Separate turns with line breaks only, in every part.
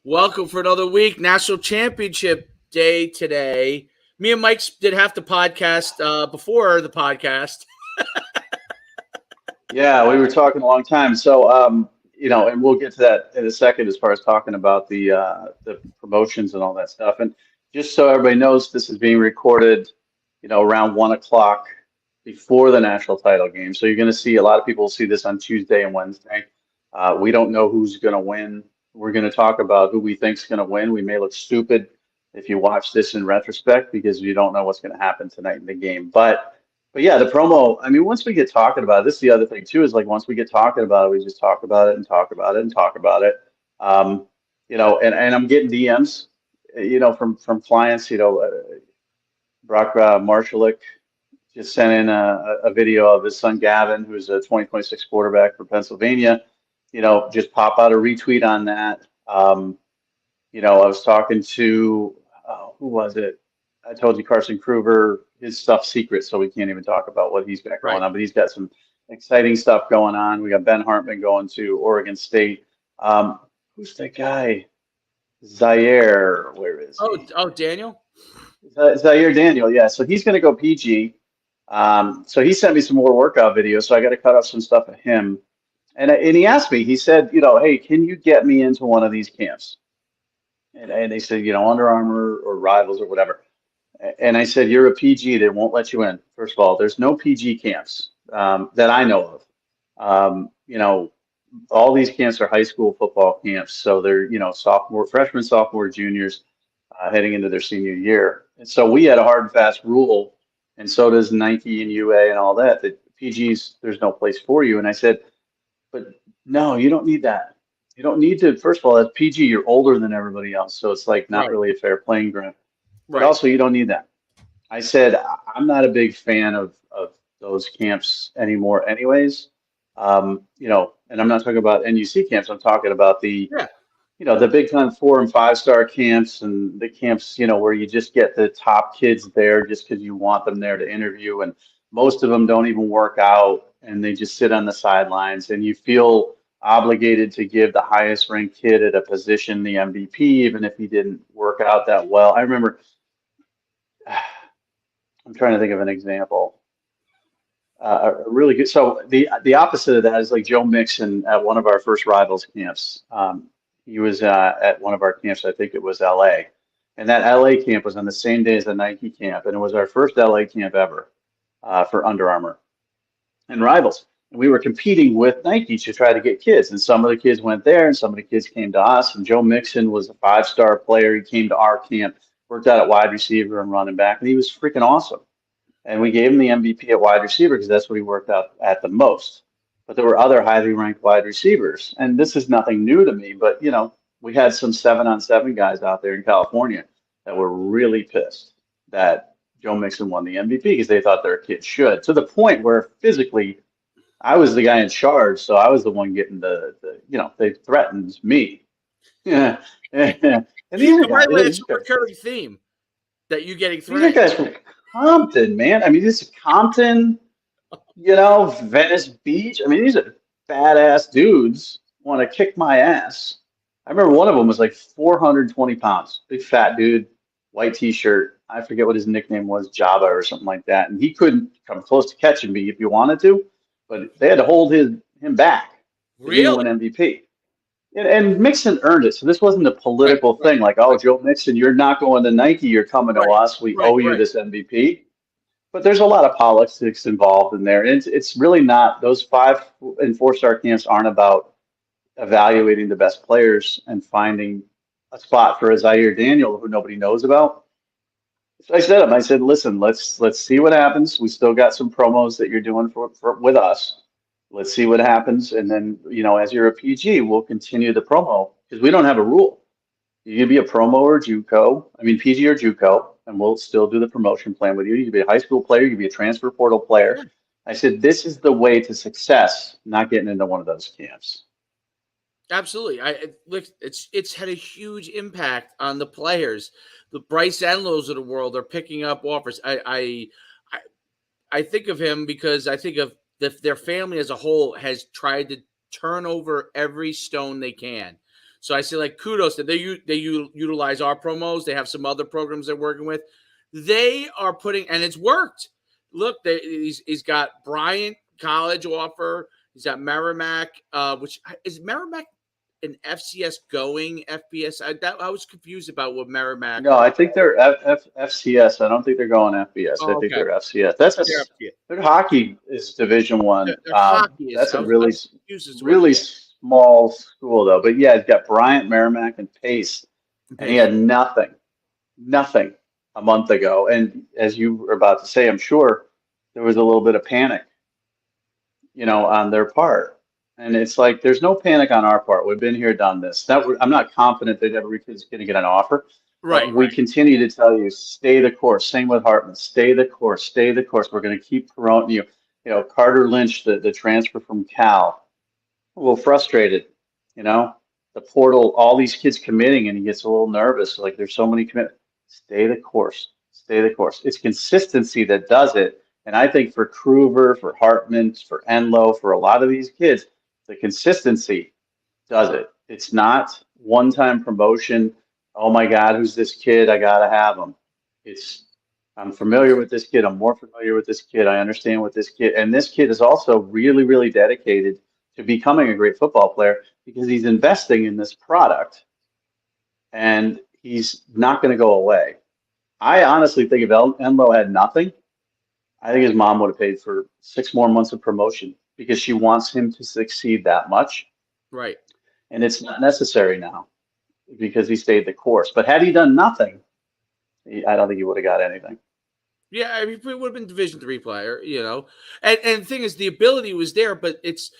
Welcome for another week. National Championship Day today. Me and Mike did half the podcast before the podcast.
Yeah, we were talking a long time. And we'll get to that in a second as far as talking about the promotions and all that stuff. And just so everybody knows, this is being recorded, around 1 o'clock before the national title game. So you're going to see a lot of people see this on Tuesday and Wednesday. We don't know who's going to win. We're going to talk about who we think's going to win. We may look stupid if you watch this in retrospect because you don't know what's going to happen tonight in the game. But yeah, the promo, I mean, once we get talking about it, this is the other thing too, is like once we get talking about it, we just talk about it and talk about it and talk about it. Um, and I'm getting DMs, from clients, Brock Marshalik just sent in a video of his son Gavin, who's a 2026 quarterback for Pennsylvania, just pop out a retweet on that. I was talking to, who was it? I told you Carson Kruger, his stuff's secret, so we can't even talk about what he's got going
Right.
on. But he's got some exciting stuff going on. We got Ben Hartman going to Oregon State. Who's that guy? Zaire, where is he?
Daniel.
Zaire Daniel, yeah. So he's going to go PG. So he sent me some more workout videos. So I got to cut off some stuff of him. And he asked me, he said, hey, can you get me into one of these camps? And they said, Under Armour or Rivals or whatever. And I said, you're a PG. They won't let you in. First of all, there's no PG camps that I know of. All these camps are high school football camps. So they're, freshmen, sophomore, juniors heading into their senior year. And so we had a hard and fast rule, and so does Nike and UA and all that PGs, there's no place for you. And I said, but no, you don't need that. You don't need to. First of all, as PG, you're older than everybody else. So it's like not
Right.
really a fair playing ground. But
Right.
also, you don't need that. I said I'm not a big fan of those camps anymore, anyways. And I'm not talking about NUC camps. I'm talking about
Yeah.
the big time 4 and 5 star camps and the camps, where you just get the top kids there just because you want them there to interview. And most of them don't even work out and they just sit on the sidelines. And you feel obligated to give the highest ranked kid at a position the MVP, even if he didn't work out that well. I remember. I'm trying to think of an example. A really good. So the opposite of that is like Joe Mixon at one of our first Rivals camps. He was at one of our camps. I think it was LA, and that LA camp was on the same day as the Nike camp, and it was our first LA camp ever for Under Armour and Rivals. And we were competing with Nike to try to get kids, and some of the kids went there, and some of the kids came to us. And Joe Mixon was a 5 star player. He came to our camp, worked out at wide receiver and running back, and he was freaking awesome. And we gave him the MVP at wide receiver because that's what he worked out at the most. But there were other highly ranked wide receivers. And this is nothing new to me, but we had some 7-on-7 guys out there in California that were really pissed that Joe Mixon won the MVP because they thought their kid should, to the point where physically I was the guy in charge, so I was the one getting they threatened me. Yeah. And these are
By the way,
guys,
it's a recurring theme that you getting
these are
threatened.
guys from Compton, man. I mean, this is Compton, Venice Beach. I mean, these are badass dudes want to kick my ass. I remember one of them was like 420 pounds, big fat dude, white t-shirt. I forget what his nickname was, Java or something like that. And he couldn't come close to catching me if you wanted to, but they had to hold him back because he didn't
Really?
win MVP. And Mixon earned it. So this wasn't a
Right.
political
Right.
thing like, oh, Joe Mixon, you're not going to Nike, you're coming to
Right.
us. We
Right.
owe you
Right.
this MVP. But there's a lot of politics involved in there. And it's really not, those 5 and 4 star camps aren't about evaluating the best players and finding a spot for a Zaire Daniel who nobody knows about. So I said, listen, let's see what happens. We still got some promos that you're doing with us. Let's see what happens. And then, as you're a PG, we'll continue the promo because we don't have a rule. You can be a promo or JUCO, PG or JUCO, and we'll still do the promotion plan with you. You can be a high school player, you can be a transfer portal
Yeah.
player. I said, this is the way to success, not getting into one of those camps.
Absolutely. Look, it's had a huge impact on the players. The Bryce Enlows of the world are picking up offers. I think of him because I think of their family as a whole has tried to turn over every stone they can So I say like kudos that they utilize our promos. They have some other programs they're working with. They are putting, and it's worked. Look, he's got Bryant College offer. He's got Merrimack, which is Merrimack an FCS going FBS. I was confused about what Merrimack.
No, I think they're FCS. I don't think they're going FBS. I
Oh,
think
okay,
they're FCS. That's
they're FCS.
their hockey is Division One.
Their hockey is.
That's
I
a
was
really
confused as to what.
really
Yeah,
small school though. But yeah, it's got Bryant, Merrimack, and Pace, and he
pace.
had nothing a month ago. And as you were about to say, I'm sure there was a little bit of panic, on their part. And it's like there's no panic on our part. We've been here, done this. I'm not confident that every kid's going to get an offer,
Right,
but we continue to tell you, stay the course. Same with Hartman, stay the course, stay the course. We're going to keep promoting you. Carter Lynch, the transfer from Cal, a little frustrated, you know, the portal, all these kids committing, and he gets a little nervous. Like there's so many commit. Stay the course. Stay the course. It's consistency that does it. And I think for Kruger, for Hartman, for Enlow, for a lot of these kids, the consistency does it. It's not one-time promotion. Oh my God, who's this kid? I gotta have him. It's I'm familiar with this kid. I'm more familiar with this kid. I understand what this kid, and this kid is also really, really dedicated to becoming a great football player because he's investing in this product and he's not going to go away. I honestly think if Enlo had nothing, I think his mom would have paid for 6 more months of promotion because she wants him to succeed that much.
right.
And it's not necessary now because he stayed the course. But had he done nothing, I don't think he would have got anything.
Yeah, I mean, it would have been Division 3 player, and the thing is, the ability was there, but it's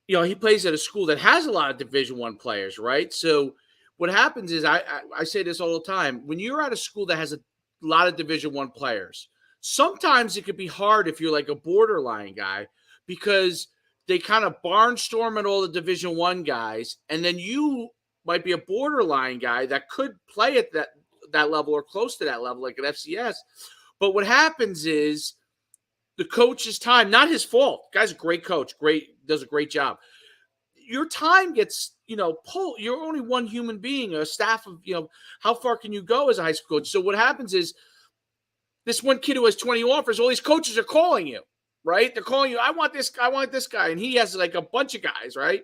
he plays at a school that has a lot of Division 1 players, right? So what happens is I say this all the time. When you're at a school that has a lot of Division 1 players, sometimes it could be hard if you're like a borderline guy because they kind of barnstorm at all the Division 1 guys, and then you might be a borderline guy that could play at that level or close to that level, like an FCS. But what happens is the coach's time, not his fault. The guy's a great coach, does a great job. Your time gets, pulled. You're only one human being, a staff of, how far can you go as a high school coach? So what happens is this one kid who has 20 offers, all these coaches are calling you, right? They're calling you, I want this guy. And he has like a bunch of guys, right?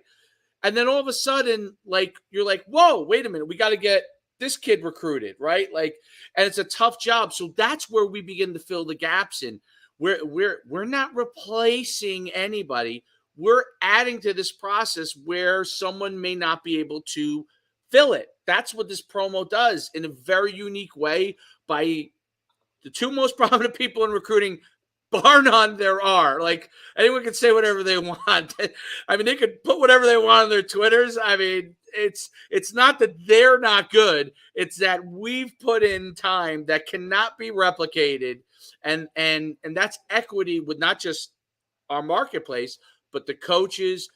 And then all of a sudden, like, you're like, whoa, wait a minute. We got to get this kid recruited, right? Like, and it's a tough job. So that's where we begin to fill the gaps in. We're not replacing anybody. We're adding to this process where someone may not be able to fill it. That's what this promo does in a very unique way by the two most prominent people in recruiting, bar none, there are. Like, anyone can say whatever they want. I mean, they could put whatever they want on their Twitters. I mean, it's not that they're not good. It's that we've put in time that cannot be replicated. And that's equity with not just our marketplace, but the coaches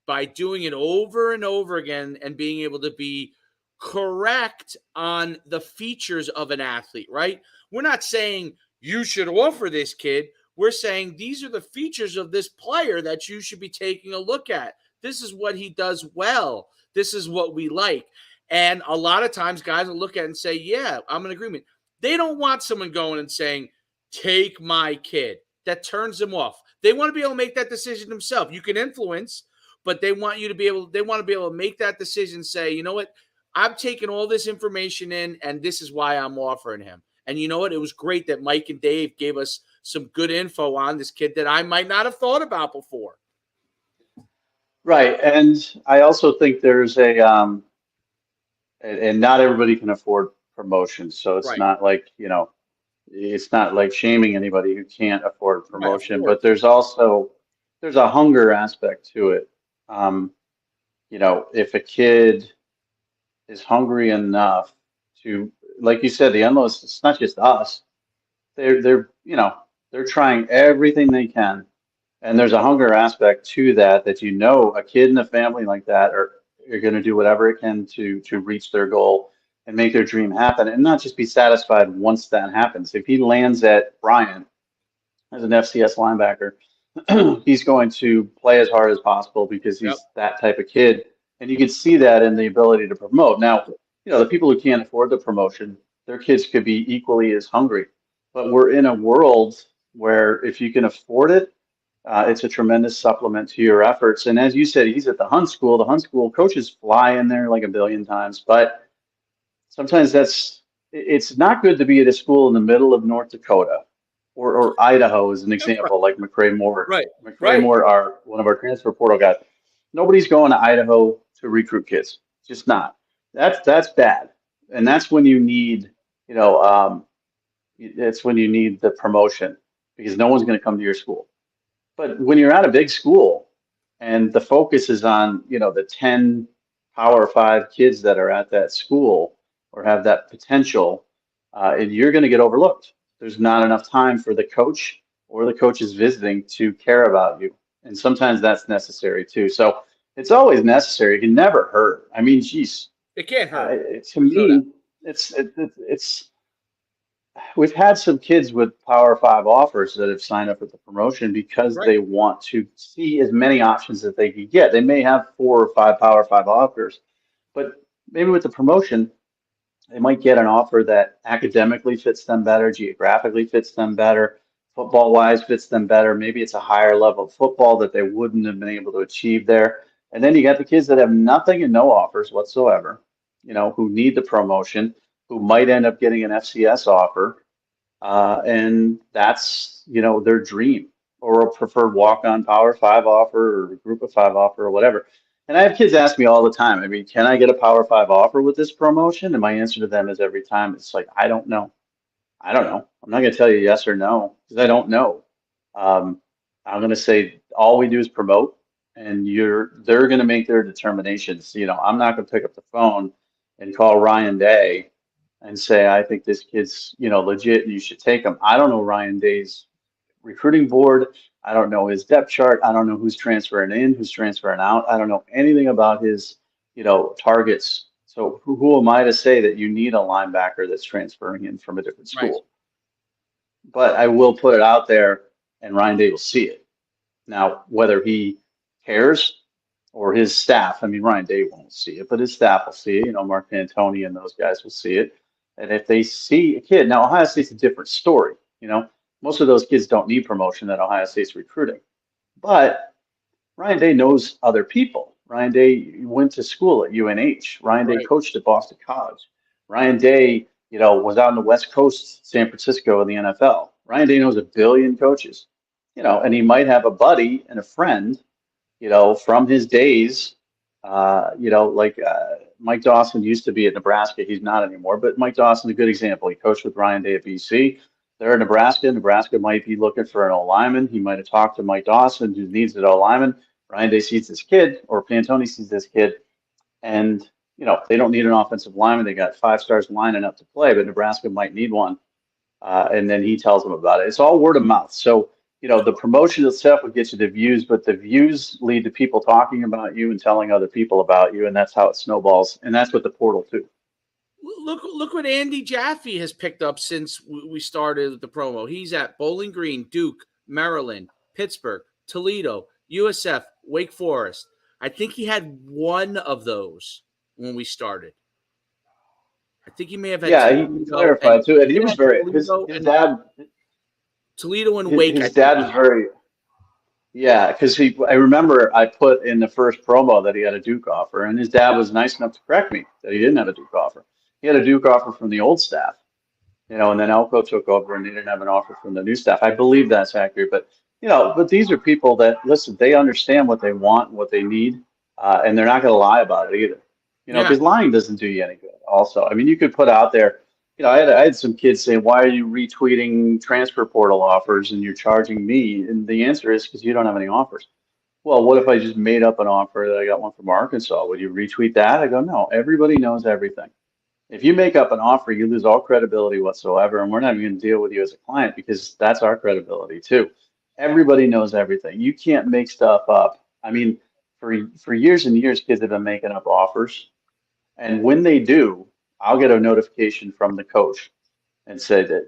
by doing it over and over again and being able to be correct on the features of an athlete, right? We're not saying you should offer this kid. We're saying these are the features of this player that you should be taking a look at. This is what he does well. This is what we like. And a lot of times guys will look at it and say, yeah, I'm in agreement. They don't want someone going and saying, take my kid. That turns them off. They want to be able to make that decision themselves. You can influence, but they want to be able to make that decision, say, you know what? I'm taking all this information in, and this is why I'm offering him. And you know what? It was great that Mike and Dave gave us some good info on this kid that I might not have thought about before.
Right. And I also think there's and not everybody can afford promotions. So it's
Right.
not like, it's not like shaming anybody who can't afford
Right, of
promotion, but
course.
there's a hunger aspect to it. Um, if a kid is hungry enough to, like you said, the endless, it's not just us. They're trying everything they can. And there's a hunger aspect to that a kid in a family like that are going to do whatever it can to reach their goal and make their dream happen and not just be satisfied once that happens. If he lands at Bryant as an FCS linebacker, he's going to play as hard as possible because
Yep.
he's that type of kid. And you can see that in the ability to promote. Now, the people who can't afford the promotion, their kids could be equally as hungry. But we're in a world where if you can afford it, it's a tremendous supplement to your efforts. And as you said, he's at the Hunt School. The Hunt School coaches fly in there like a billion times, but sometimes it's not good to be at a school in the middle of North Dakota or Idaho as an
Right,
example, like McCray Moore.
right,
McCray
right.
Moore are one of our transfer portal guys. Nobody's going to Idaho to recruit kids. Just not. That's bad. And that's when you need, you know, it's when you need the promotion because no one's going to come to your school. But when you're at a big school and the focus is on, the 10 Power Five kids that are at that school or have that potential, and you're going to get overlooked. There's not enough time for the coach or the coaches visiting to care about you. And sometimes that's necessary too. So it's always necessary. It can never hurt. I mean, geez,
It can't hurt.
to
There's no doubt.
me, it's we've had some kids with Power Five offers that have signed up for the promotion because
Right,
they want to see as many options that they could get. They may have 4 or 5 Power Five offers, but maybe with the promotion, they might get an offer that academically fits them better, geographically fits them better, football wise fits them better. Maybe it's a higher level of football that they wouldn't have been able to achieve there. And then you got the kids that have nothing and no offers whatsoever, who need the promotion, who might end up getting an FCS offer, and that's, their dream or a preferred walk-on Power Five offer or Group of Five offer or whatever. And I have kids ask me all the time, I mean, can I get a Power Five offer with this promotion? And my answer to them is every time, it's like, I don't know. I don't know. I'm not going to tell you yes or no because I don't know. Um, I'm going to say all we do is promote, and they're going to make their determinations. I'm not going to pick up the phone and call Ryan Day and say I think this kid's legit and you should take him. I don't know Ryan Day's recruiting board. I don't know his depth chart. I don't know who's transferring in, who's transferring out. I don't know anything about his targets. So who am I to say that you need a linebacker that's transferring in from a different
right,
school? But I will put it out there, and Ryan Day will see it. Now, whether he cares or his staff, I mean, Ryan Day won't see it, but his staff will see it. Mark Antoni and those guys will see it. And if they see a kid, now Ohio State's a different story. Most of those kids don't need promotion that Ohio State's recruiting. But Ryan Day knows other people. Ryan Day went to school at UNH. Ryan Day
right,
coached at Boston College. Ryan Day, was out on the West Coast, San Francisco in the NFL. Ryan Day knows a billion coaches, and he might have a buddy and a friend, from his days, like Mike Dawson used to be at Nebraska. He's not anymore, but Mike Dawson's a good example. He coached with Ryan Day at BC. They're in Nebraska. Nebraska might be looking for an O lineman. He might have talked to Mike Dawson, who needs an O lineman. Ryan Day sees this kid, or Pantoni sees this kid, and they don't need an offensive lineman. They got 5 stars lining up to play, but Nebraska might need one. And then he tells them about it. It's all word of mouth. So the promotion itself would get you the views, but the views lead to people talking about you and telling other people about you, and that's how it snowballs. And that's what the portal too.
Look what Andy Jaffe has picked up since we started the promo. He's at Bowling Green, Duke, Maryland, Pittsburgh, Toledo, USF, Wake Forest. I think he had one of those when we started. I think he may have had
Yeah, he
Toledo and
clarified too, and
he
he
may have
was
had
very his dad.
Toledo and
his,
Wake. I
his
think
dad
he
was
had.
very Yeah, because I remember I put in the first promo that he had a Duke offer, and his dad was nice enough to correct me that he didn't have a Duke offer. He had a Duke offer from the old staff, and then Elko took over and he didn't have an offer from the new staff. I believe that's accurate, but but these are people that listen, they understand what they want, what they need, and they're not going to lie about it either.
Yeah,
Because lying doesn't do you any good. Also, I mean, you could put out there, I had some kids saying, "Why are you retweeting transfer portal offers and you're charging me?" And the answer is because you don't have any offers. Well, what if I just made up an offer that I got one from Arkansas? Would you retweet that? I go, no, everybody knows everything. If you make up an offer, you lose all credibility whatsoever, and we're not even going to deal with you as a client because that's our credibility too. Everybody knows everything. You can't make stuff up. I mean, for years and years, kids have been making up offers, and when they do, I'll get a notification from the coach and say that,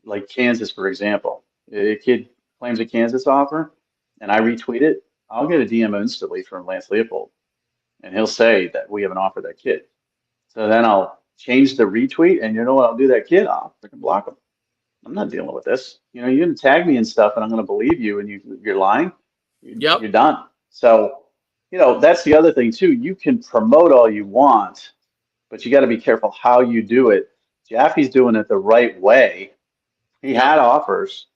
like Kansas, for example, a kid claims a Kansas offer, and I retweet it, I'll get a DM instantly from Lance Leopold and he'll say that we haven't offered that kid. So then I'll change the retweet, and you know what? I'll do that kid off. I can block him. I'm not dealing with this. You're gonna tag me and stuff, and I'm gonna believe you, and you're lying.
Yep.
You're done. So, that's the other thing too. You can promote all you want, but you got to be careful how you do it. Jaffe's doing it the right way. He
Yep.
had offers.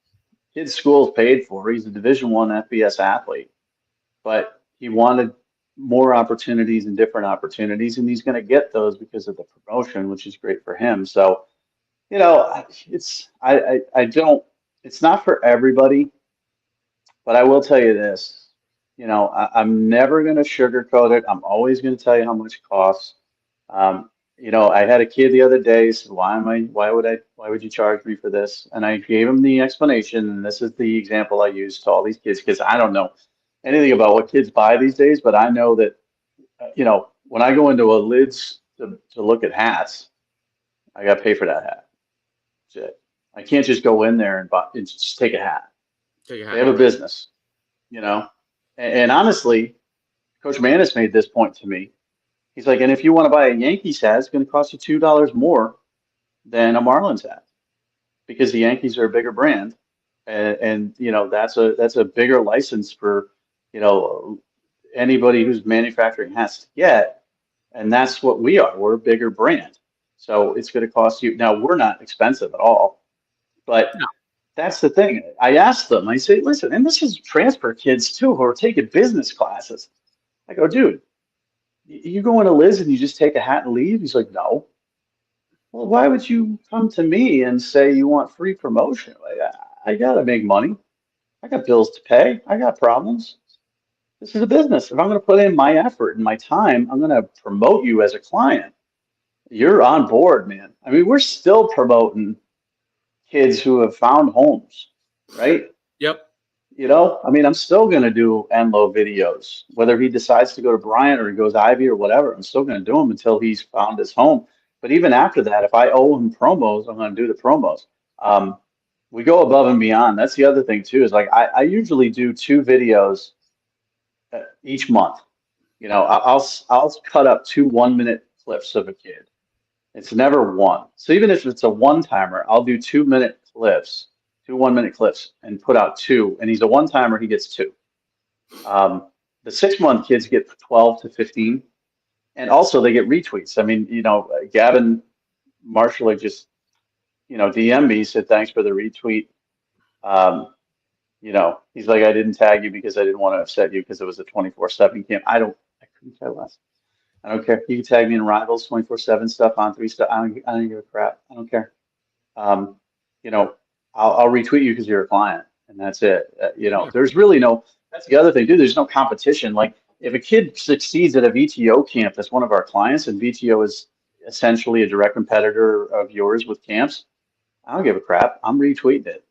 Kid's school's paid for. He's a Division I FBS athlete, but he wanted more opportunities and different opportunities, and he's going to get those because of the promotion, which is great for him. So, it's I don't. It's not for everybody, but I will tell you this. I'm never going to sugarcoat it. I'm always going to tell you how much it costs. Um, I had a kid the other day said, why would you charge me for this? And I gave him the explanation, and this is the example I use to all these kids because I don't know anything about what kids buy these days, but I know that, when I go into a lids to look at hats, I got to pay for that hat. That's it. I can't just go in there and just take a hat.
Take a
They
hat.
have a business, you know. And honestly, Coach Manis made this point to me. He's like, and if you want to buy a Yankees hat, it's going to cost you $2 more than a Marlins hat because the Yankees are a bigger brand, and that's a bigger license for you know anybody who's manufacturing hats to get, and that's what we are. We're a bigger brand, so it's going to cost you. Now we're not expensive at all, but
No.
that's the thing. I asked them. I say, listen, and this is transfer kids too who are taking business classes. I go, dude, you go into Liz and you just take a hat and leave? He's like, no. Well, why would you come to me and say you want free promotion? Like, I gotta make money. I got bills to pay. I got problems. This is a business. If I'm going to put in my effort and my time, I'm going to promote you as a client. You're on board, man. I mean, we're still promoting kids who have found homes, right?
Yep.
I mean, I'm still going to do Enlo videos, whether he decides to go to Bryant or he goes Ivy or whatever. I'm still going to do them until he's found his home. But even after that, if I owe him promos, I'm going to do the promos. Um, we go above and beyond. That's the other thing too, is like I usually do 2 videos each month. I'll cut up 2 1-minute clips of a kid. It's never one. So even if it's a one timer, I'll do 2-minute clips, 2 1-minute clips, and put out two. And he's a one timer, he gets two. The 6-month kids get 12 to 15, and also they get retweets. I mean, Gavin Marshall just, DM me, said thanks for the retweet. He's like, I didn't tag you because I didn't want to upset you because it was a 24/7 camp. I couldn't care less. I don't care. You can tag me in Rivals 24/7 stuff, on 3 stuff. I don't give a crap. I don't care. Um, you know, I'll retweet you because you're a client, and that's it.
Yeah.
There's really no. That's the other thing, dude. There's no competition. Like if a kid succeeds at a VTO camp, that's one of our clients, and VTO is essentially a direct competitor of yours with camps. I don't give a crap. I'm retweeting it.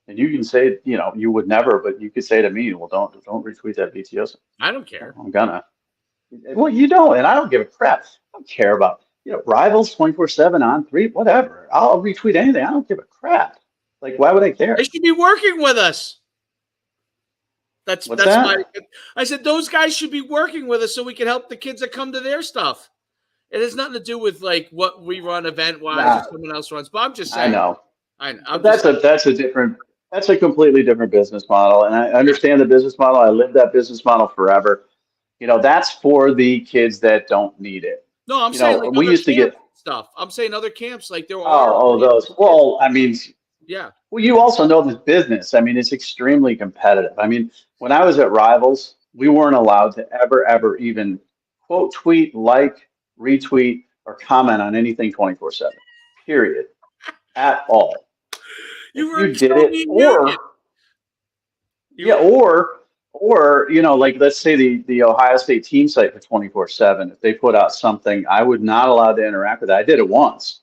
And you can say, you would never, but you could say to me, well, don't retweet that VTO.
I don't care.
I'm gonna. Well, you don't, and I don't give a crap. I don't care about, Rivals 24/7 on 3, whatever. I'll retweet anything. I don't give a crap. Like, why would I care?
They should be working with us. That's
What's
that's my.
that?
I said those guys should be working with us so we can help the kids that come to their stuff. It has nothing to do with like what we run event wise or
Nah,
someone else runs. But I'm just
I
saying.
know.
I'm
But
just saying.
that's a completely different business model. And I understand the business model. I lived that business model forever. That's for the kids that don't need it.
No, I'm saying like
We
other
used to
camp
get,
stuff. I'm saying other camps like there are.
those. Well, I mean,
Yeah.
well, you also know this business. I mean, it's extremely competitive. I mean, when I was at Rivals, we weren't allowed to ever even quote tweet, like, retweet, or comment on anything 24/7. Period. At all.
You
If
were in
you
the
did it,
Soviet Union.
or
You
yeah,
were
or like let's say the Ohio State team site for 24/7, if they put out something, I would not allow to interact with that. I did it once.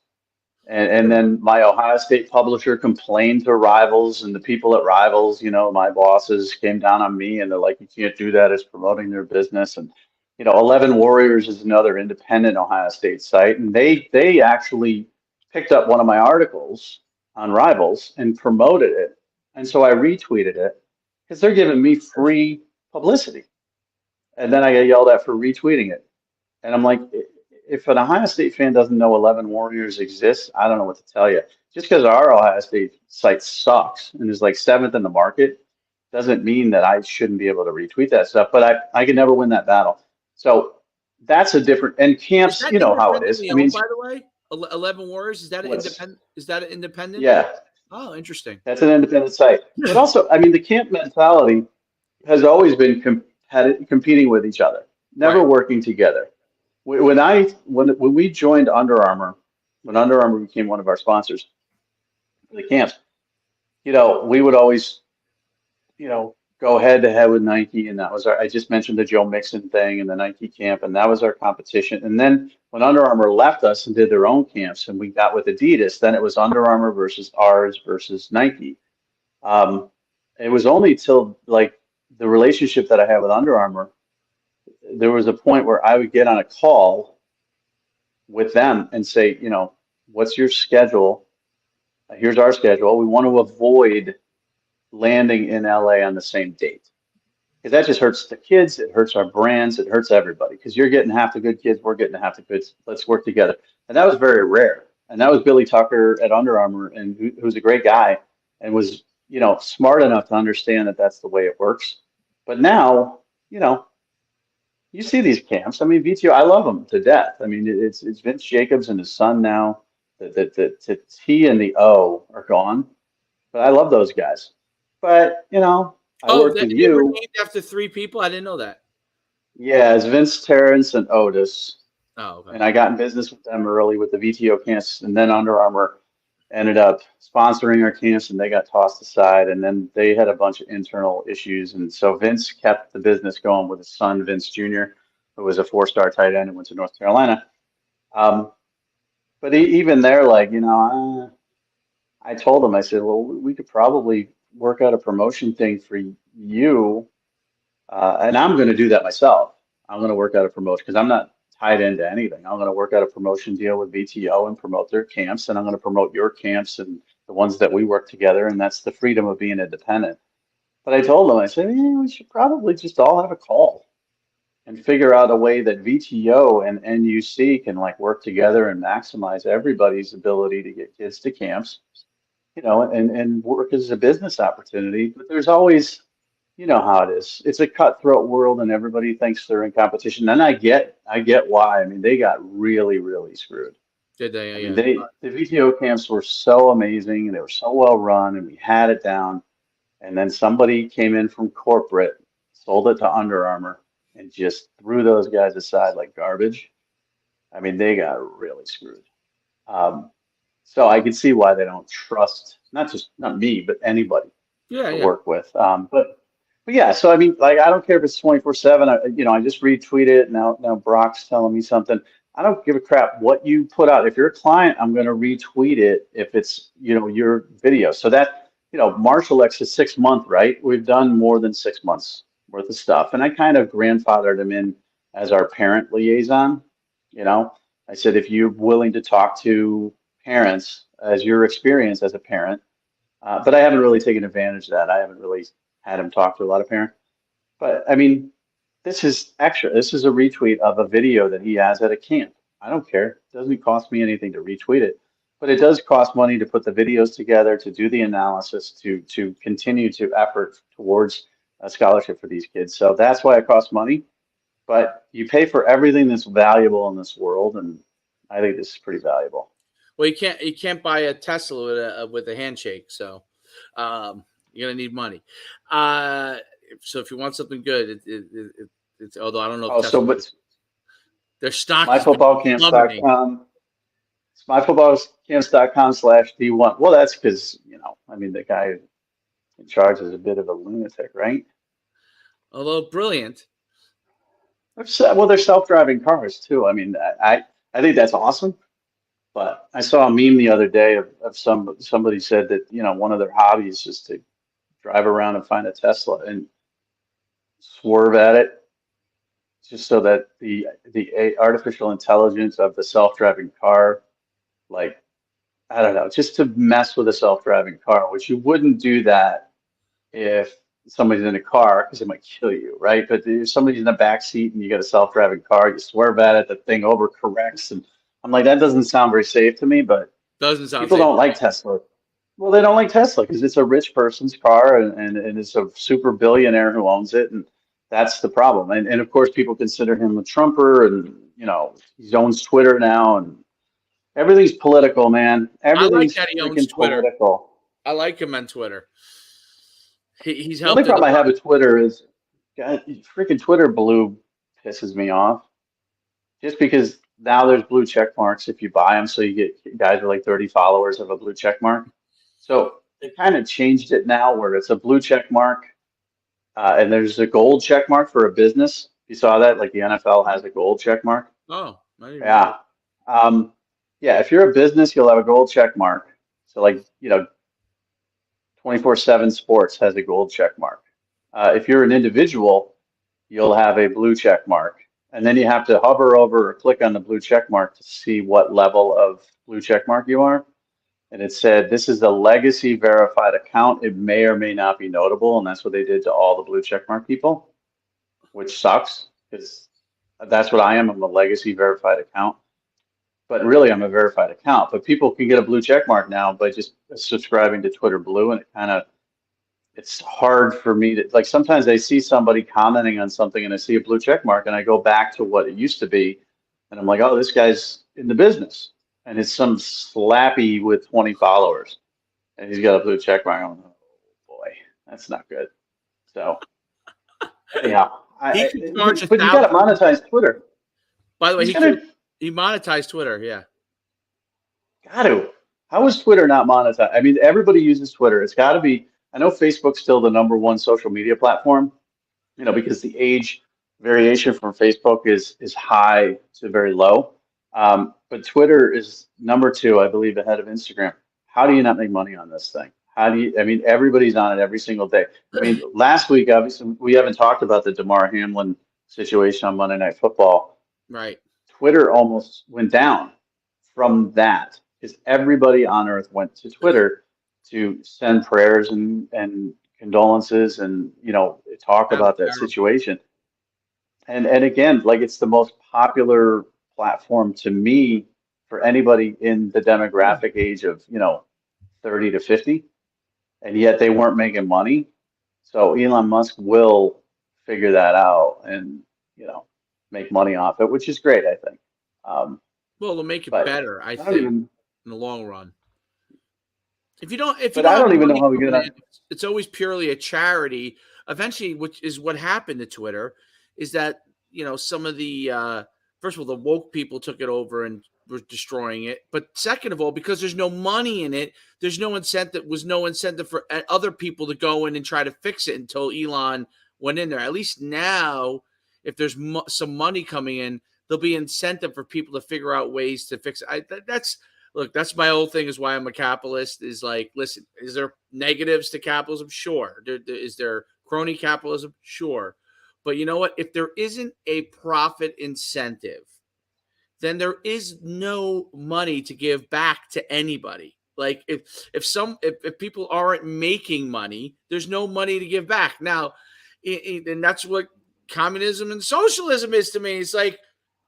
And then my Ohio State publisher complained to Rivals, and the people at Rivals, my bosses came down on me, and they're like, you can't do that. It's promoting their business. And 11 Warriors is another independent Ohio State site, and they actually picked up one of my articles on Rivals and promoted it. And so I retweeted it because they're giving me free publicity, and then I get yelled at for retweeting it. And I'm like, if an Ohio State fan doesn't know 11 Warriors exists, I don't know what to tell you. Just because our Ohio State site sucks and is like seventh in the market doesn't mean that I shouldn't be able to retweet that stuff. But I can never win that battle. So that's a different, and
Is
camps,
that
you know how it is.
independently
I mean,
owned, by the way? 11 Warriors, is that an
what's,
independent? Is that an independent?
yeah,
Oh, interesting.
that's an independent site. But also, I mean, the camp mentality has always been competing with each other, never
Right.
working together. When we joined Under Armour, when Under Armour became one of our sponsors for the camps, we would always, go head to head with Nike, and that was our. I just mentioned the Joe Mixon thing and the Nike camp, and that was our competition. And then when Under Armour left us and did their own camps, and we got with Adidas, then it was Under Armour versus ours versus Nike. Um, it was only till like the relationship that I had with Under Armour, there was a point where I would get on a call with them and say, what's your schedule? Here's our schedule. We want to avoid landing in LA on the same date because that just hurts the kids. It hurts our brands. It hurts everybody because you're getting half the good kids. We're getting half the good. Let's work together. And that was very rare. And that was Billy Tucker at Under Armour, and who's a great guy and was, smart enough to understand that that's the way it works. But now, you know, you see these camps. I mean, VTO, I love them to death. I mean, it's Vince Jacobs and his son now. The T and the O are gone, but I love those guys. But I
Oh,
worked
that
with
they were
you.
named after three people? I didn't know that.
Yeah, it's Vince, Terrence, and Otis.
Oh, okay.
And I got in business with them early with the VTO camps, and then Under Armour ended up sponsoring our camps, and they got tossed aside. And then they had a bunch of internal issues, and so Vince kept the business going with his son, Vince Jr., who was a four-star tight end and went to North Carolina. Um, but even there, like I told him, I said, well, we could probably work out a promotion thing for you, and I'm going to do that myself. I'm going to work out a promotion because I'm not tied into anything. I'm going to work out a promotion deal with VTO and promote their camps, and I'm going to promote your camps and the ones that we work together, and that's the freedom of being independent. But I told them, I said, yeah, we should probably just all have a call and figure out a way that VTO and NUC can like work together and maximize everybody's ability to get kids to camps, and work as a business opportunity. But there's always, how it is. It's a cutthroat world and everybody thinks they're in competition. And I get why. I mean, they got really, really screwed.
Did they?
I mean,
Yeah.
the VTO camps were so amazing and they were so well run and we had it down. And then somebody came in from corporate, sold it to Under Armour, and just threw those guys aside like garbage. I mean, they got really screwed. Um, so I can see why they don't trust not me, but anybody
Yeah,
to
yeah.
work with. But yeah, so I mean, like I don't care if it's 24/7. I just retweet it. Now Brock's telling me something. I don't give a crap what you put out. If you're a client, I'm going to retweet it if it's, your video. So that, Marshall X is 6 month, right? We've done more than 6 months worth of stuff. And I kind of grandfathered him in as our parent liaison. You know, I said, if you're willing to talk to parents as your experience as a parent, but I haven't really taken advantage of that. I haven't really had him talk to a lot of parents. But I mean, this is extra. This is a retweet of a video that he has at a camp. I don't care. It doesn't cost me anything to retweet it, but it does cost money to put the videos together, to do the analysis, to continue to effort towards a scholarship for these kids. So that's why it costs money. But you pay for everything that's valuable in this world, and I think this is pretty valuable.
Well, you can't buy a Tesla with a handshake, so you're gonna need money. Uh, so if you want something good, it's although I don't know if
Oh, so
Tesla
but
their stock has been plummeting.
myfootballcamps.com. It's myfootballcamps.com/D1. Well, that's because, I mean, the guy in charge is a bit of a lunatic, right?
Although brilliant.
Well, they're self-driving cars too. I mean, I think that's awesome. But I saw a meme the other day of somebody said that, one of their hobbies is to drive around and find a Tesla and swerve at it just so that the artificial intelligence of the self-driving car, like, I don't know, just to mess with a self-driving car, which you wouldn't do that if somebody's in a car because it might kill you, right? But if somebody's in the back seat and you got a self-driving car, you swerve at it, the thing overcorrects, and I'm like, that doesn't sound very safe to me. But
Doesn't sound
people
safe.
don't like Tesla. Well, they don't like Tesla because it's a rich person's car, and it's a super billionaire who owns it, and that's the problem. And of course, people consider him a Trumper, and he owns Twitter now, and everything's political, man.
I like
Everything's
that he owns
freaking
Twitter.
political.
I like him on Twitter. He's
The only
helped in
problem
the
I have with Twitter is, God, freaking Twitter blue pisses me off. Just because now there's blue check marks if you buy them, so you get guys with like 30 followers of a blue check mark. So they kind of changed it now where it's a blue check mark, and there's a gold check mark for a business. You saw that? Like the NFL has a gold check mark.
Oh, I didn't even know that.
Yeah. Um, yeah, if you're a business, you'll have a gold check mark. So like, 24/7 Sports has a gold check mark. If you're an individual, you'll have a blue check mark. And then you have to hover over or click on the blue check mark to see what level of blue check mark you are. And it said, this is a legacy verified account. It may or may not be notable. And that's what they did to all the blue check mark people, which sucks because that's what I am. I'm a legacy verified account. But really, I'm a verified account. But people can get a blue check mark now by just subscribing to Twitter Blue, and it's hard for me to like. Sometimes I see somebody commenting on something, and I see a blue check mark, and I go back to what it used to be, and I'm like, oh, this guy's in the business, and it's some slappy with 20 followers, and he's got a blue check mark. I'm like, oh boy, that's not good. So anyhow,
He could charge
but you got to
1,000.
monetize Twitter.
By the way,
He's gonna
he monetized Twitter. Yeah.
got to. How is Twitter not monetized? I mean, everybody uses Twitter. It's got to be. I know Facebook's still the number one social media platform, because the age variation from Facebook is high to very low. But Twitter is number two, I believe, ahead of Instagram. How do you not make money on this thing? How do you? I mean, everybody's on it every single day. I mean, last week, obviously, we haven't talked about the Damar Hamlin situation on Monday Night Football.
Right.
Twitter almost went down from that because everybody on earth went to Twitter to send prayers and condolences and talk
That was
about that
terrible.
situation. And again, like it's the most popular platform to me for anybody in the demographic age of 30 to 50, and yet they weren't making money. So Elon Musk will figure that out and make money off it, which is great, I think.
Well, it'll make it
But
better, I
I don't
think,
even.
in the long run. If you
But
don't
I
have
don't even know
money
how we get
coming
on.
in, it's always purely a charity. Eventually, which is what happened to Twitter, is that some of the first of all the woke people took it over and were destroying it. But second of all, because there's no money in it, there's no incentive. Was no incentive for other people to go in and try to fix it until Elon went in there. At least now, if there's some money coming in, there'll be incentive for people to figure out ways to fix it. That's look, that's my whole thing is why I'm a capitalist is like, listen, is there negatives to capitalism? Sure. Is there crony capitalism? Sure. But you know what? If there isn't a profit incentive, then there is no money to give back to anybody. Like if people aren't making money, there's no money to give back. Now, and that's what communism and socialism is to me. It's like,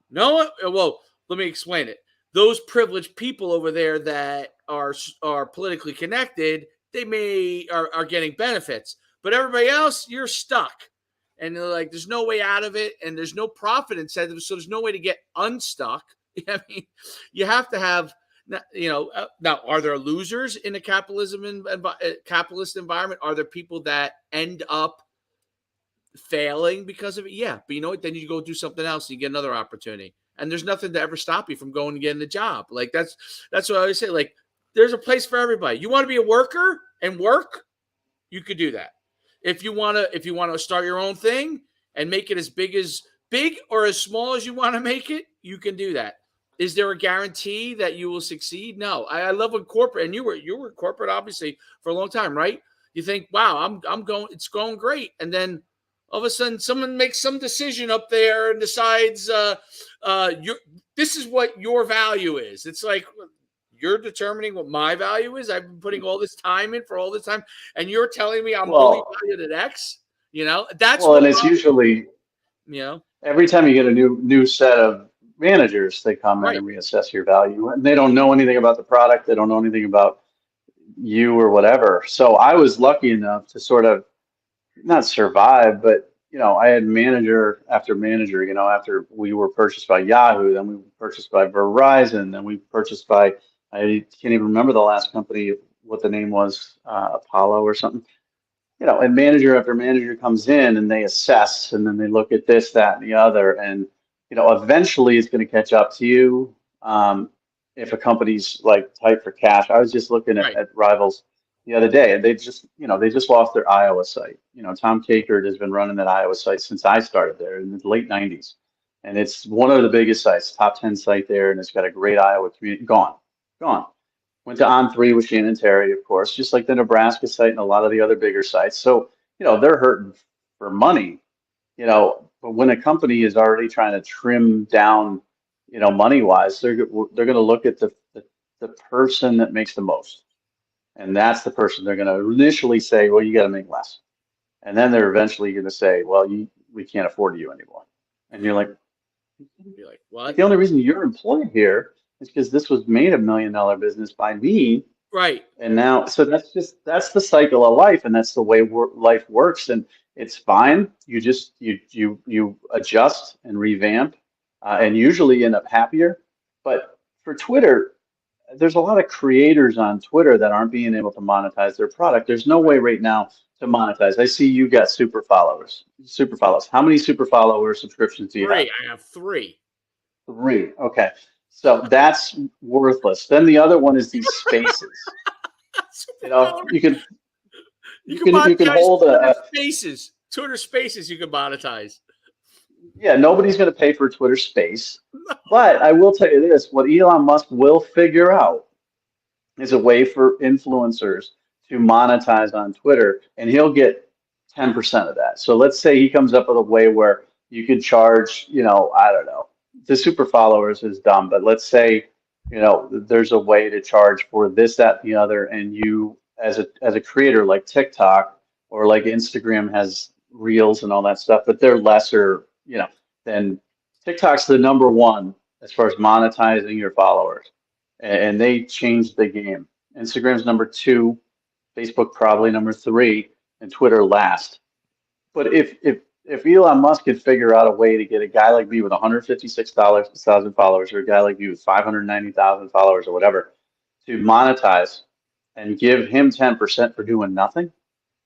no, well, let me explain it. Those privileged people over there that are politically connected, they are getting benefits, but everybody else, you're stuck, and they're like, there's no way out of it, and there's no profit incentive, so there's no way to get unstuck. I mean, you have to have, now, are there losers in a capitalist environment? Are there people that end up failing because of it? Yeah. But you know what? Then you go do something else and you get another opportunity. And there's nothing to ever stop you from going and getting the job. Like that's what I always say. Like, there's a place for everybody. You want to be a worker and work, you could do that. If you want to start your own thing and make it as big or as small as you want to make it, you can do that. Is there a guarantee that you will succeed? No. I love when corporate, and you were corporate obviously for a long time, right? You think, wow, I'm going, it's going great, and then all of a sudden someone makes some decision up there and decides this is what your value is. It's like, you're determining what my value is. I've been putting all this time in for all this time, and you're telling me I'm only
Well,
valued at X. You know, that's
well,
what
and it's
bothers
usually
me. You know,
every time you get a new set of managers, they come in
right,
and reassess your value, and they don't know anything about the product. They don't know anything about you or whatever. So I was lucky enough to sort of not survive, but I had manager after manager. After we were purchased by Yahoo, then we were purchased by Verizon, then we purchased by I can't even remember the last company what the name was, Apollo or something. And manager after manager comes in and they assess and then they look at this, that, and the other, and eventually it's going to catch up to you. If a company's like tight for cash, I was just looking at,
right,
at Rivals the other day, and they just lost their Iowa site. Tom Kakert has been running that Iowa site since I started there in the late '90s, and it's one of the biggest sites, top 10 site there, and it's got a great Iowa community. Gone. Went to On3 with Shannon Terry, of course, just like the Nebraska site and a lot of the other bigger sites. So, they're hurting for money, but when a company is already trying to trim down, money wise, they're going to look at the person that makes the most. And that's the person they're going to initially say, well, you got to make less. And then they're eventually going to say, well, we can't afford you anymore. And you're like,
be like,
like
what?
the only reason you're employed here is because this was made $1 million business by me.
Right,
And now, so that's the cycle of life, and that's the way life works, and it's fine. You just you adjust and revamp, and usually end up happier. But for Twitter, there's a lot of creators on Twitter that aren't being able to monetize their product. There's no way right now to monetize. I see you got super followers. Super follows. How many super follower subscriptions do you have?
three. I have three.
Three. Okay. So that's worthless. Then the other one is these spaces.
Super
You
followers.
can
You
you
can
can you can
monetize
hold
Twitter Spaces. Twitter Spaces. You can monetize.
yeah, nobody's going to pay for Twitter Space. But I will tell you this, what Elon Musk will figure out is a way for influencers to monetize on Twitter, and he'll get 10% of that. So let's say he comes up with a way where you could charge, I don't know, the super followers is dumb, but let's say, there's a way to charge for this, that, and the other, and you as a creator like TikTok or like Instagram has reels and all that stuff, but they're lesser, than TikTok's the number one as far as monetizing your followers, and they changed the game. Instagram's number two, Facebook probably number three, and Twitter last. But if Elon Musk could figure out a way to get a guy like me with 156,000 followers, or a guy like you with 590,000 followers, or whatever, to monetize and give him 10% for doing nothing,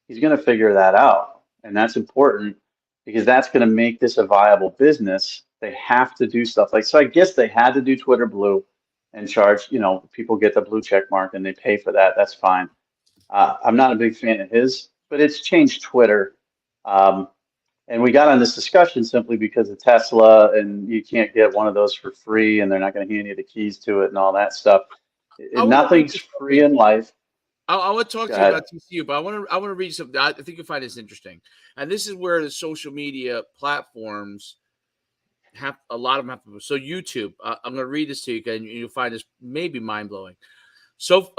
he's going to figure that out, and that's important because that's going to make this a viable business. They have to do stuff like so. I guess they had to do Twitter Blue and charge. People get the blue check mark and they pay for that. That's fine. I'm not a big fan of his, but it's changed Twitter. Um, and we got on this discussion simply because of Tesla, and you can't get one of those for free, and they're not going to hand you the keys to it and all that stuff.
I want to read
Nothing's
this
free
something.
in life.
I want to talk
Go
to you
ahead.
about TCU, but I want to read something. I think you'll find this interesting. And this is where the social media platforms have a lot of them have. So YouTube, I'm going to read this to you, and you'll find this maybe mind blowing. So,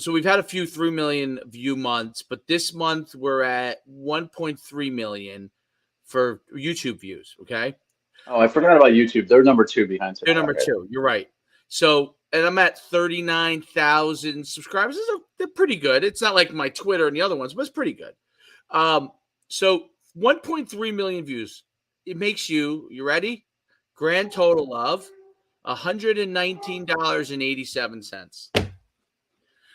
so we've had a few 3 million view months, but this month we're at 1.3 million for YouTube views. Okay,
Oh, I forgot about YouTube. They're number two behind
they're
TikTok,
number
I think.
two. You're right. So, and I'm at 39,000 subscribers. They're pretty good. It's not like my Twitter and the other ones, but it's pretty good. Um, so 1.3 million views. It makes you ready? Grand total of $119.87.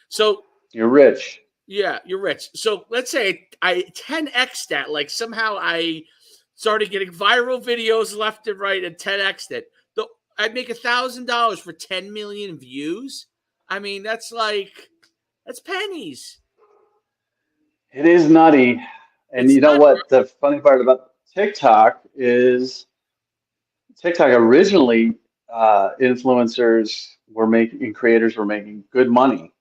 So
You're rich.
yeah, you're rich. So let's say I 10x that. Like somehow I started getting viral videos left and right and 10x it. I'd make $1,000 for 10 million views. I mean, that's pennies.
It is nutty. And
It's
you know
not
what? The funny part about TikTok is TikTok originally, influencers were making and creators were making good money.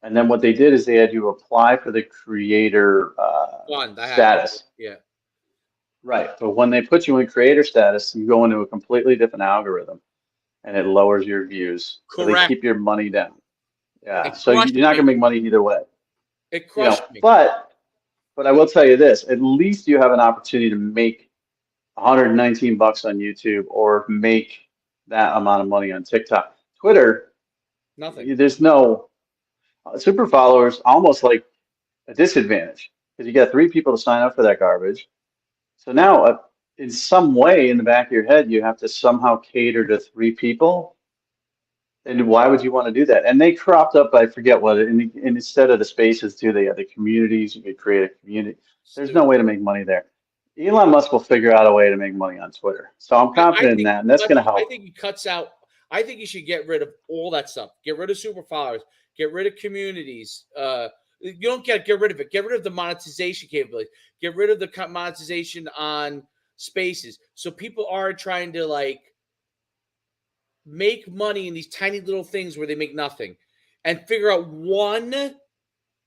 And then what they did is they had you apply for the creator
fun. I had it.
status.
Yeah.
Right. But when they put you in creator status, you go into a completely different algorithm. and it lowers your views. So they
Correct.
keep your money down. Yeah.
It
So
crushed
you're not
me.
gonna make money either way.
It
You know,
crushed me.
but I will tell you this, at least you have an opportunity to make 119 bucks on YouTube or make that amount of money on TikTok. Twitter,
Nothing.
there's no super followers, almost like a disadvantage because you got three people to sign up for that garbage. So now, in some way, in the back of your head, you have to somehow cater to three people. And why would you want to do that? And they cropped up, I forget what, and instead of the spaces, too, they have the communities. You could create a community. There's no
Stupid.
way to make money there. Elon Musk will figure out a way to make money on Twitter. So I'm
I
confident in
think
that, and that's going to
I
help.
think he cuts out. I think you should get rid of all that stuff. Get rid of super followers. Get rid of communities. You don't get rid of it. Get rid of the monetization capability. Get rid of the monetization on spaces. So people are trying to like make money in these tiny little things where they make nothing, and figure out one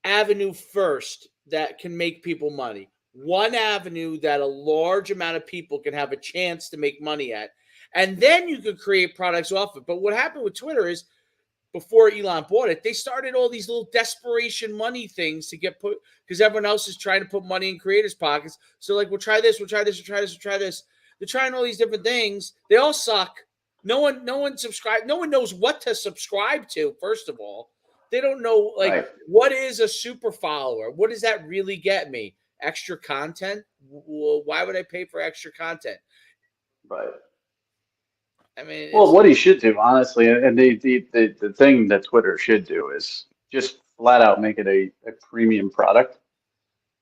avenue first that can make people money. One avenue that a large amount of people can have a chance to make money at. And then you could create products off it. But what happened with Twitter is before Elon bought it, they started all these little desperation money things to get put because everyone else is trying to put money in creators' pockets. So like, we'll try this, we'll try this, we'll try this, we'll try this. They're trying all these different things. They all suck. No one subscribe. No one knows what to subscribe to. First of all, they don't know like
Right,
what is a super follower. What does that really get me? Extra content? Well, why would I pay for extra content?
right.
I mean,
Well,
it's
what he should do, honestly, and the thing that Twitter should do is just flat out make it a premium product.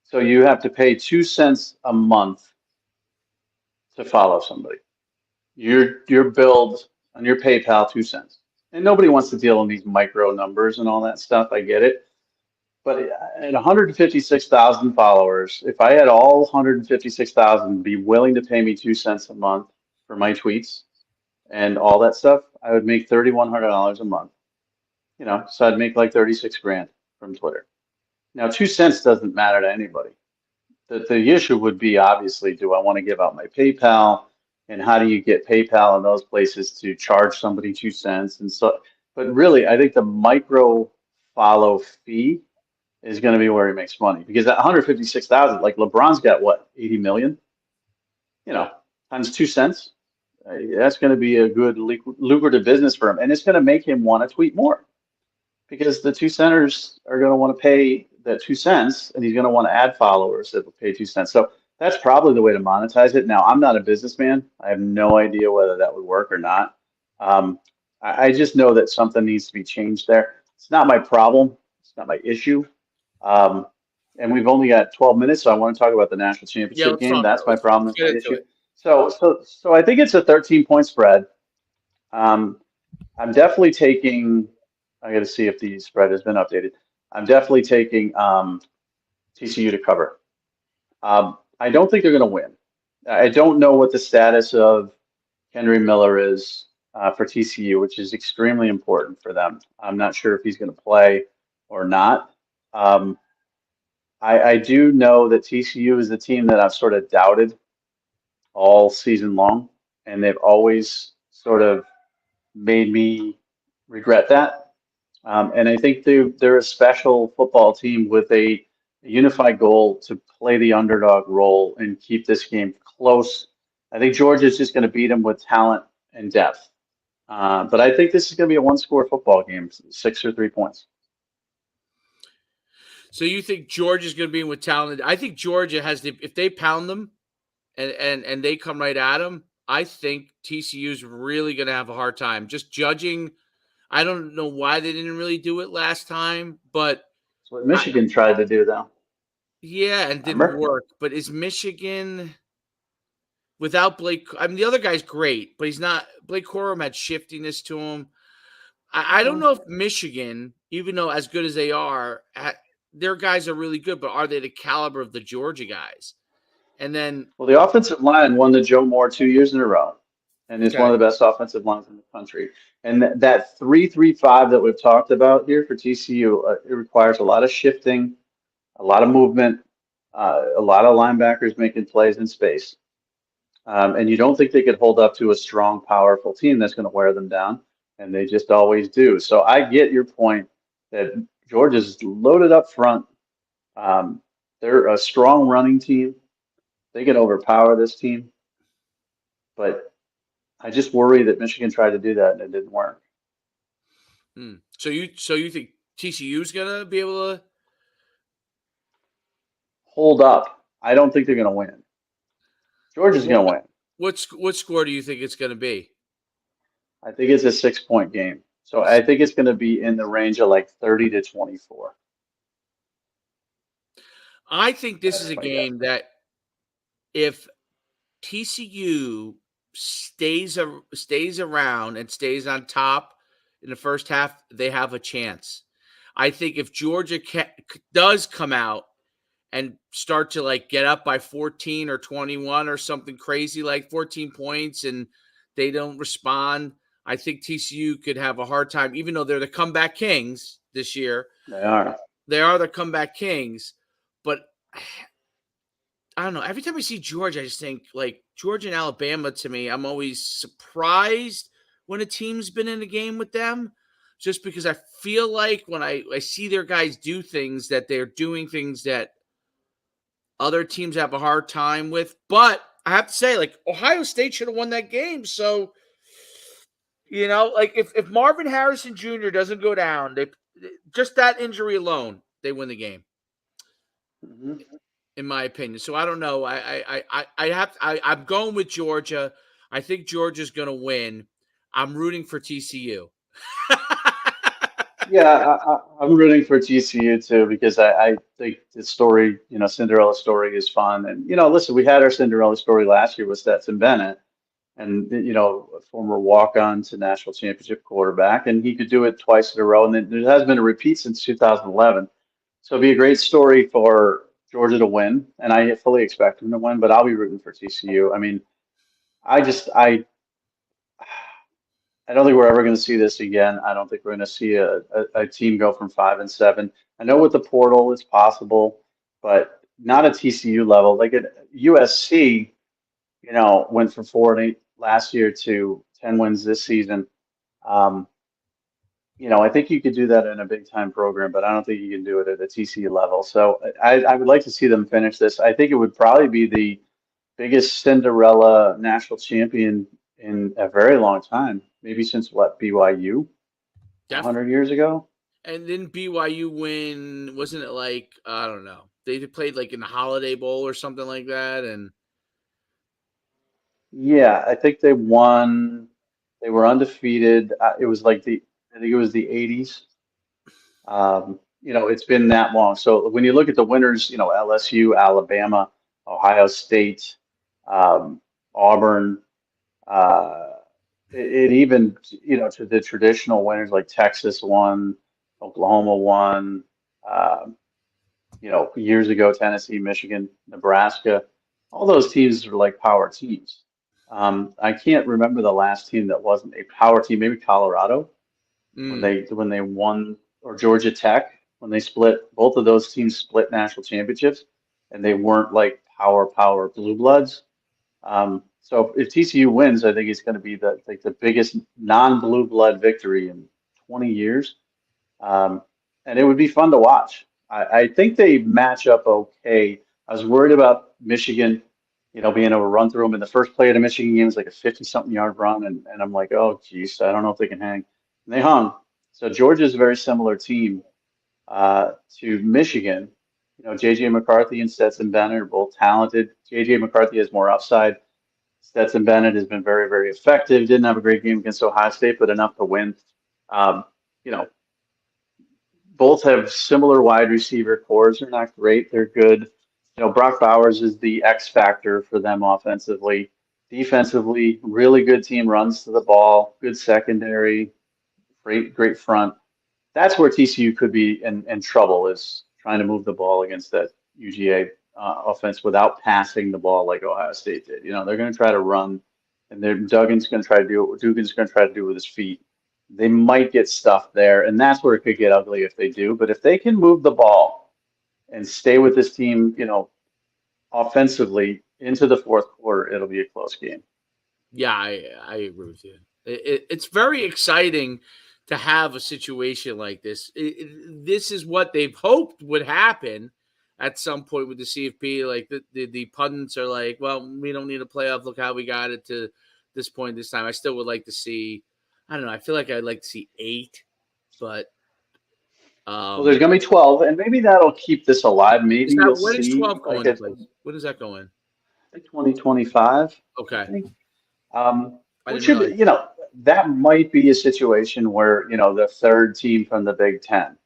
So you have to pay 2 cents a month to follow somebody. Your billed on your PayPal 2 cents. And nobody wants to deal in these micro numbers and all that stuff. I get it. But at 156,000 followers, if I had all 156,000 be willing to pay me 2 cents a month for my tweets and all that stuff, I would make $3,100 a month. You know, so I'd make like 36 grand from Twitter. Now, 2 cents doesn't matter to anybody. The issue would be obviously, do I want to give out my PayPal? And how do you get PayPal in those places to charge somebody 2 cents? And so, but really, I think the micro follow fee is going to be where he makes money because at 156,000, like LeBron's got what, 80 million, you know, times 2 cents. That's going to be a good lucrative business for him. And it's going to make him want to tweet more because the two centers are going to want to pay that 2 cents and he's going to want to add followers that will pay 2 cents. So that's probably the way to monetize it. Now, I'm not a businessman. I have no idea whether that would work or not. I just know that something needs to be changed there. It's not my problem. It's not my issue. Um, and we've only got 12 minutes, so I want to talk about the national
yeah.
championship
Let's
game.
talk about
That's
it.
my problem.
Let's
That's
get
my
into
issue.
it.
So I think it's a 13-point spread. Um, I'm definitely taking. I got to see if the spread has been updated. I'm definitely taking TCU to cover. I don't think they're going to win. I don't know what the status of Henry Miller is for TCU, which is extremely important for them. I'm not sure if he's going to play or not. Um, I do know that TCU is the team that I've sort of doubted all season long, and they've always sort of made me regret that. And I think they're a special football team with a unified goal to play the underdog role and keep this game close. I think Georgia's just going to beat them with talent and depth. But I think this is going to be a one-score football game, 6 or 3 points.
So you think Georgia's going to be in with talent? I think Georgia has the if they pound them and they come right at them. I think TCU's really going to have a hard time. Just judging, I don't know why they didn't really do it last time, but
That's what
I,
Michigan tried to do, though.
yeah, and it didn't
Remember?
work. But is Michigan without Blake? I mean, the other guy's great, but he's not. Blake Corum had shiftiness to him. I don't
Uh,
know if Michigan, even though as good as they are, their guys are really good, but are they the caliber of the Georgia guys? And then,
Well, the offensive line won the Joe Moore 2 years in a row, and is one
okay,
of the best offensive lines in the country. And that 3-3-5 that we've talked about here for TCU, it requires a lot of shifting, a lot of movement, a lot of linebackers making plays in space. And you don't think they could hold up to a strong, powerful team that's going to wear them down, and they just always do. So I get your point that Georgia's loaded up front. Um, they're a strong running team. They can overpower this team, but I just worry that Michigan tried to do that and it didn't work.
So you think TCU is gonna be able to?
Hold up. I don't think they're going to win. Georgia's
What
going to win.
what score do you think it's gonna be?
I think it's a 6 point game. So I think it's going to be in the range of like 30 to 24.
I think this is
That's
a
my guess.
game that if TCU stays around and stays on top in the first half, they have a chance. I think if Georgia does come out and start to like get up by 14 or 21 or something crazy like 14 points and they don't respond, I think TCU could have a hard time, even though they're the comeback kings this year.
They are.
They are the comeback kings, but I don't know. Every time I see Georgia, I just think like Georgia and Alabama to me, I'm always surprised when a team's been in a game with them. Just because I feel like when I see their guys do things that they're doing things that other teams have a hard time with. But I have to say, like, Ohio State should have won that game. So, like if Marvin Harrison Jr. doesn't go down, they just that injury alone, they win the game,
Mhm.
in my opinion. So I don't know. I'm going with Georgia. I think Georgia's gonna win. I'm rooting for TCU.
Yeah, I'm rooting for TCU too because I think the story, Cinderella story is fun. And, listen, we had our Cinderella story last year with Stetson Bennett and, a former walk-on to national championship quarterback, and he could do it twice in a row. And then there has been a repeat since 2011. So it'd be a great story for Georgia to win, and I fully expect them to win, but I'll be rooting for TCU. I mean, I don't think we're ever going to see this again. I don't think we're going to see a team go from 5-7. I know with the portal it's possible, but not at TCU level. Like at USC, went from 4-8 last year to 10 wins this season. Um, I think you could do that in a big time program, but I don't think you can do it at a TCU level. So I would like to see them finish this. I think it would probably be the biggest Cinderella national champion in a very long time, maybe since what, BYU
Def
100 years ago?
and then BYU win, wasn't it like I don't know. They played like in the Holiday Bowl or something like that, and
Yeah, I think they won. They were undefeated. It was like I think it was the 80s. It's been that long. So when you look at the winners, LSU, Alabama, Ohio State, um, Auburn, uh, it even, to the traditional winners like Texas won, Oklahoma won, um, years ago, Tennessee, Michigan, Nebraska, all those teams are like power teams. I can't remember the last team that wasn't a power team. Maybe Colorado
mm,
when they won, or Georgia Tech when they split. Both of those teams split national championships, and they weren't like power blue bloods. So if TCU wins, I think it's going to be the biggest non-blue blood victory in 20 years. Um, and it would be fun to watch. I think they match up okay. I was worried about Michigan, being able to run through them. In the first play of the Michigan game was like a 50-something yard run, and I'm like, oh, geez, I don't know if they can hang. And they hung. So Georgia's a very similar team to Michigan. JJ McCarthy and Stetson Bennett are both talented. JJ McCarthy has more upside. Stetson Bennett has been very, very effective. Didn't have a great game against Ohio State, but enough to win. Um, you know, both have similar wide receiver cores. They're not great. They're good. Brock Bowers is the X factor for them offensively. Defensively, really good team, runs to the ball, good secondary, great front. That's where TCU could be in trouble, is trying to move the ball against that UGA offense without passing the ball like Ohio State did. They're going to try to run, and Duggan's going to try to do what Dugan's going to try to do with his feet. They might get stuff there, and that's where it could get ugly if they do. But if they can move the ball and stay with this team, offensively into the fourth quarter, it'll be a close game.
Yeah, I agree with you. It's very exciting to have a situation like this. This is what they've hoped would happen at some point with the CFP. Like the pundits are like, well, we don't need a playoff. Look how we got it to this point this time. I still would like to see. I don't know. I feel like I'd like to see eight, but
Well, there's
um,
going to be 12, and maybe that'll keep this alive.
is
Maybe
that
you'll
when is
see
12
like
going to place? When does that go in?
2025, I
Okay,
think.
I
Which
didn't
should,
realize.
that might be a situation where, the third team from the Big Ten,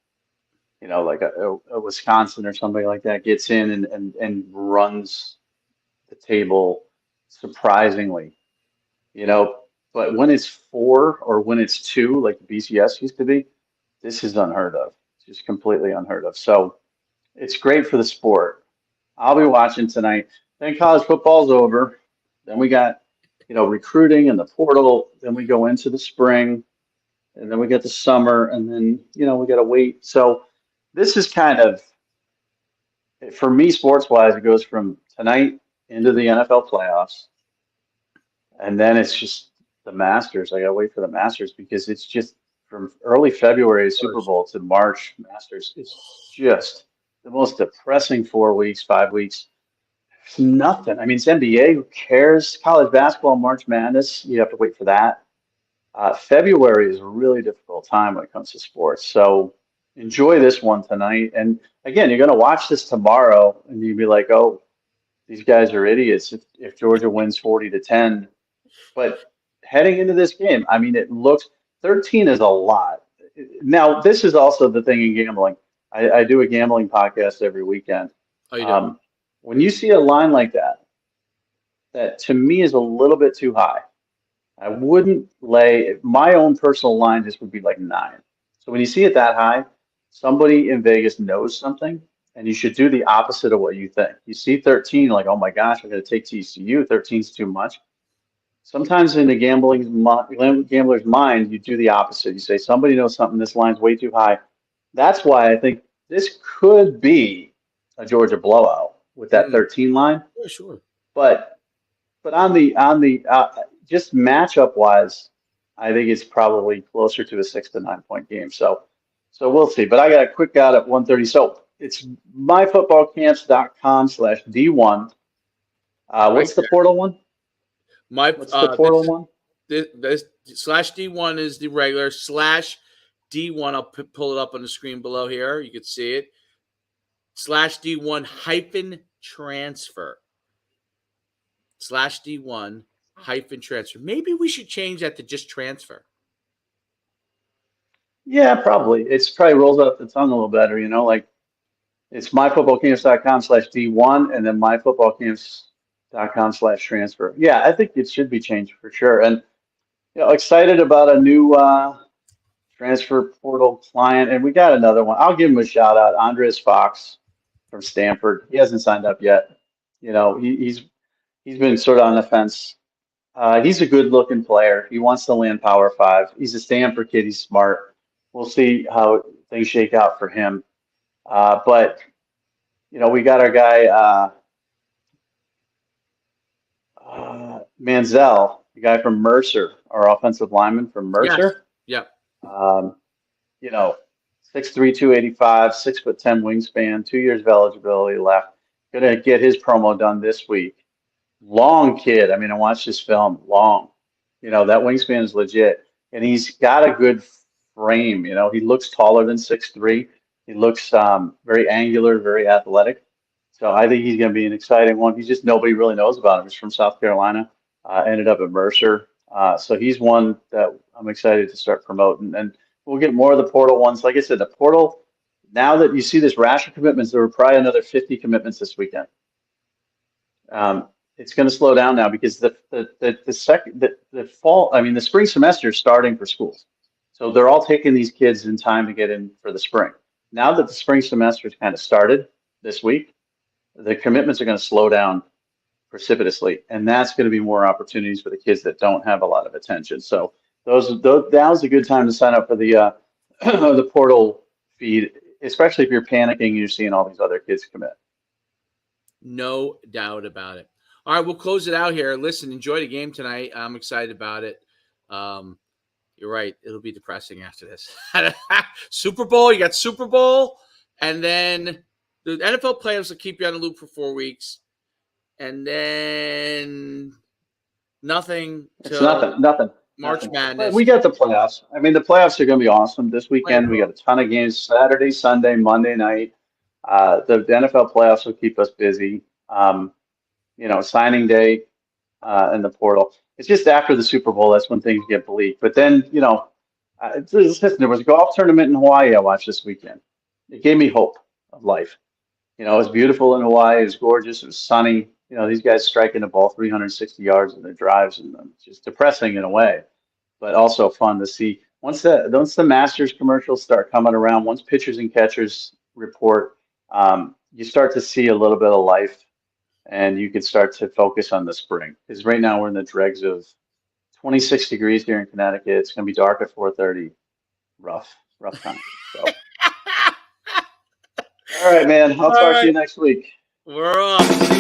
like a Wisconsin or somebody like that gets in and runs the table surprisingly, you know. But when it's four or when it's two, like the BCS used to be, this is unheard of. It's just completely unheard of. So it's great for the sport. I'll be watching tonight. Then college football's over. Then we got, recruiting and the portal. Then we go into the spring, and then we get the summer, and then, we got to wait. So this is kind of, for me, sports wise, it goes from tonight into the NFL playoffs, and then it's just the Masters. I got to wait for the Masters because it's just from early February Super
First.
Bowl to March Masters. It's just the most depressing 4 weeks, 5 weeks. Nothing. I mean, it's NBA. Who cares? College basketball, March Madness. You have to wait for that. February is a really difficult time when it comes to sports. So enjoy this one tonight. And again, you're going to watch this tomorrow, and you'll be like, "Oh, these guys are idiots." If Georgia wins 40-10, but heading into this game, I mean, it looks 13 is a lot. Now, this is also the thing in gambling. I do a gambling podcast every weekend.
Oh, you do?
Um, when you see a line like that to me is a little bit too high. I wouldn't lay my own personal line just would be like 9. So when you see it that high, somebody in Vegas knows something, and you should do the opposite of what you think. You see 13, like, oh my gosh, I'm going to take TCU. 13's too much. Sometimes in the gambler's mind, you do the opposite. You say somebody knows something. This line's way too high. That's why I think this could be a Georgia blowout with that
Mm,
13 line.
yeah, sure.
But on the just matchup wise, I think it's probably closer to a 6 to 9 point game. So we'll see. But I got a quick out at 1:30. So it's myfootballcamps.com/D1.
Right
What's the
there.
portal one?
My
What's the portal one?
this slash D1 is the regular slash D1. I'll pull it up on the screen below here. You can see it. Slash D1 hyphen transfer. Slash D1 hyphen transfer. Maybe we should change that to just transfer.
Yeah, probably. It's probably rolls off the tongue a little better, like it's myfootballcamps.com/D1 and then myfootballcamps.com/transfer. Yeah, I think it should be changed for sure. And excited about a new transfer portal client, and we got another one. I'll give him a shout out, Andres Fox from Stanford. He hasn't signed up yet. He's been sort of on the fence. He's a good looking player. He wants to land Power Five. He's a Stanford kid. He's smart. We'll see how things shake out for him. But we got our guy Manziel, the guy from Mercer, our offensive lineman from
Yes.
Mercer.
Yep.
Um, you know, 6'3", 285, 6'10" wingspan, 2 years of eligibility left. Gonna get his promo done this week. Long kid. I mean, I watched this film. Long. That wingspan is legit, and he's got a good frame. He looks taller than 6'3". He looks very angular, very athletic. So I think he's going to be an exciting one. He's just nobody really knows about him. He's from South Carolina. Ended up at Mercer. So he's one that I'm excited to start promoting. And we'll get more of the portal ones. Like I said, the portal, now that you see this rash of commitments, there were probably another 50 commitments this weekend. It's going to slow down now because the fall, I mean, the spring semester is starting for schools. So they're all taking these kids in time to get in for the spring. Now that the spring semester has kind of started this week, the commitments are going to slow down precipitously, and that's going to be more opportunities for the kids that don't have a lot of attention. So now's a good time to sign up for the the portal feed, especially if you're panicking and you're seeing all these other kids commit.
No doubt about it. All right, we'll close it out here. Listen, enjoy the game tonight. I'm excited about it. You're right. It'll be depressing after this. Super Bowl, you got Super Bowl, and then the NFL playoffs will keep you on the loop for 4 weeks, and then nothing
It's
till March
nothing. But
Madness.
we got the playoffs. I mean, the playoffs are going to be awesome this weekend. We
Playbook.
got a ton of games Saturday, Sunday, Monday night. The NFL playoffs will keep us busy. Signing day in the portal. It's just after the Super Bowl that's when things get bleak. But then, listen, there was a golf tournament in Hawaii I watched this weekend. It gave me hope of life. It was beautiful in Hawaii. It was gorgeous. It was sunny. These guys striking the ball 360 yards in their drives, and it's just depressing in a way, but also fun to see. Once the Masters commercials start coming around, once pitchers and catchers report, you start to see a little bit of life, and you can start to focus on the spring. Because right now we're in the dregs of 26 degrees here in Connecticut. It's going to be dark at 4:30. Rough time. So, all right, man. I'll
All
talk to
right,
you next week.
we're off.